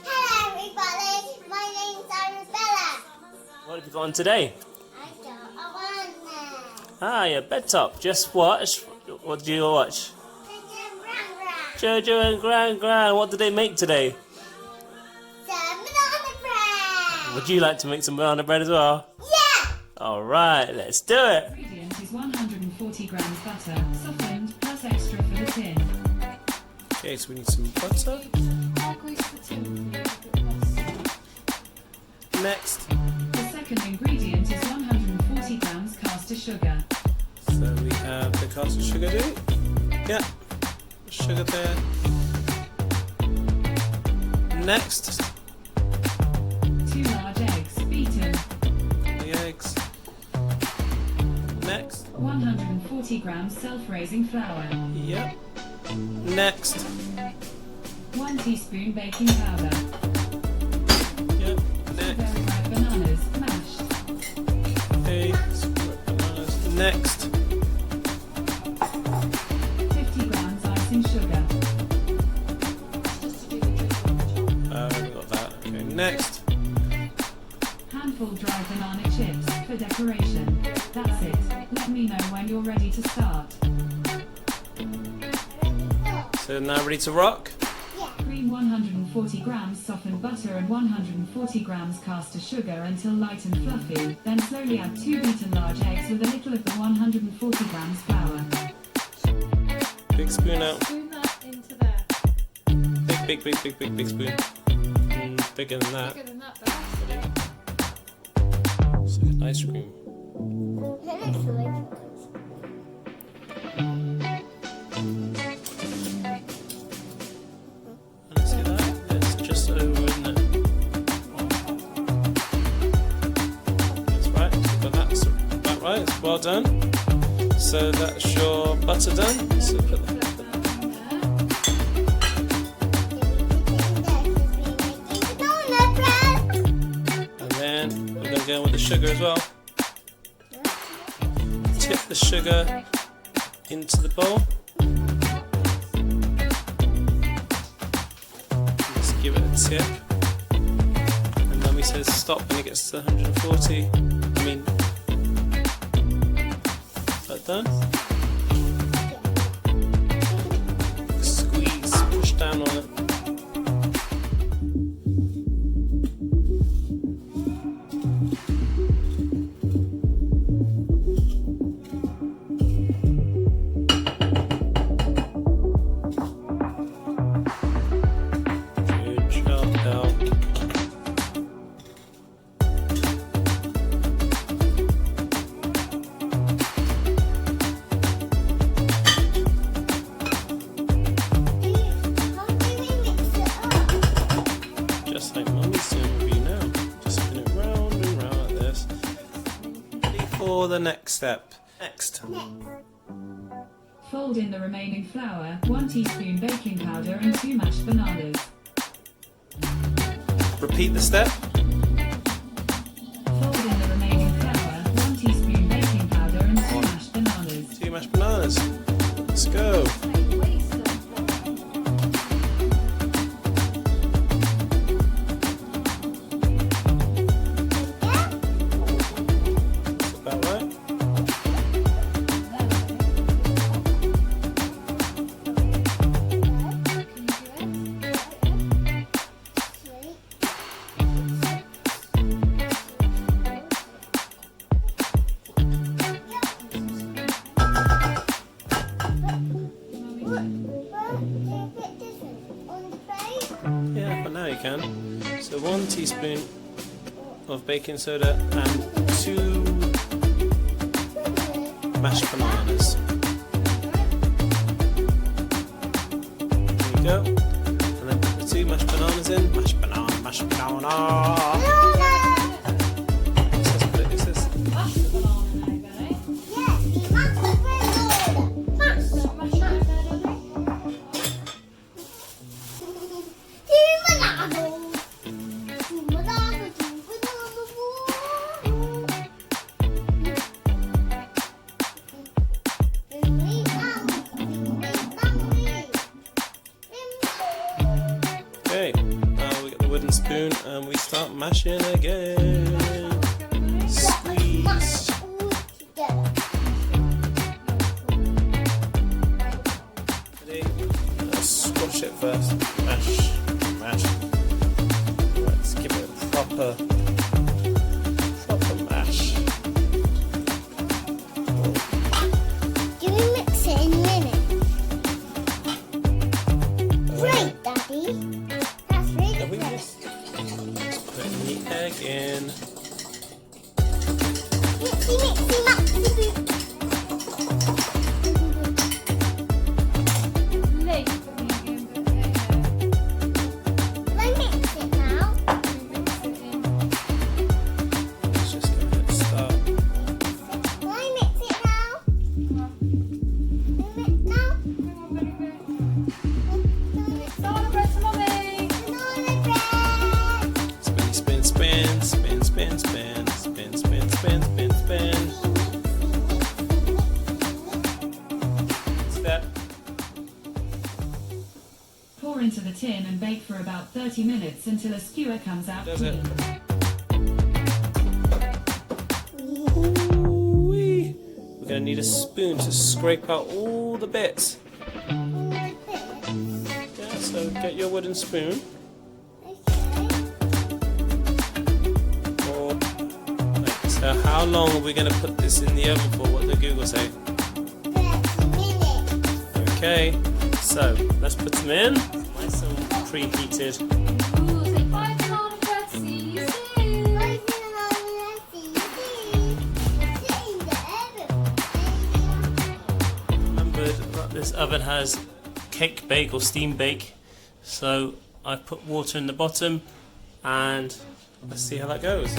Hello everybody, my name's Arabella. What have you got on today? I got a one Ah, your bed top. Just watch. What did you watch? Jojo&grangran. Jojo and Gran. What did they make today? Some banana bread. Would you like to make some banana bread as well? Yeah. Alright, let's do it. Ingredient is 140 grams butter, softened, plus extra for the tin. Okay, so we need some butter. Next. The second ingredient is 140 grams caster sugar. So we have the caster sugar, do we? Yeah. Sugar there. Next. 2 large eggs, beaten. The eggs. Next. 140 grams self-raising flour. Yep. Next. 1 teaspoon baking powder. Yep. Very Next. ripe bananas, mashed. Okay. Bananas. Next. 50 grams icing sugar. We got that. Okay. Next. Handful dried banana chips for decoration. That's it. Let me know when you're ready to start. So now ready to rock? Cream 140 grams softened butter and 140 grams caster sugar until light and fluffy. Then slowly add 2 beaten large eggs with a little of the 140 grams flour. Big spoon out. Spoon that into there. Big spoon. Bigger than that. Bigger than that, though. It's like an ice cream. It looks like See that? It's just over, isn't it? That's right. So that's about right. It's well done. So that's your butter done. So put that. And then we're going to go in with the sugar as well. Tip the sugar into the bowl. Just give it a tip. And Mummy says stop when it gets to 140. I mean, is that done? Squeeze, push down on it. Good job, pal. Just like Mummy's doing with you now. Just spin it round and round like this. Ready for the next step. Next. Fold in the remaining flour, 1 teaspoon baking powder and 2 mashed bananas. Repeat the step. Fold in the remaining flour, 1 teaspoon baking powder and 2 mashed bananas. 2 mashed bananas. Let's go. That's about right. Yeah, but now you can. So 1 teaspoon of baking soda and 2 mashed bananas. There you go. And then put the 2 mashed bananas in. Mashed banana, mashed banana. What's this? Mash the banana now, Benny. So mash it in there, Daddy. Okay, now we get the wooden spoon and we start mashing again. Squeeze. Mash all together. Ready? Let's squash it first. Mash, mash. Let's give it a proper mash. Do we mix it in a minute? Great, Daddy. That's really Then we good. just put the egg in. Mixy, mixy, maxy, Late for me again, but yeah. Can I mix it now? Mix it in. Let's just go ahead and start. Can I mix it now? Come on. Can I mix now? Come on, baby. Can I mix Banana bread to mommy. banana bread? Spin, spin, spin, spin, spin, spin, spin, spin, spin, spin, spin. Step. Pour into the tin and bake for about 30 minutes until a skewer comes out Does it? clean. Ooh-wee. We're going to need a spoon to scrape out all the bits. Yeah, so get your wooden spoon. Or, right, so how long are we going to put this in the oven for? What did Google say? 30 minutes. Okay, so let's put them in. Nice and preheated. Ooh, say bye, banana bread. See you soon. Remembered that this oven has cake bake or steam bake, so I put water in the bottom and let's see how that goes.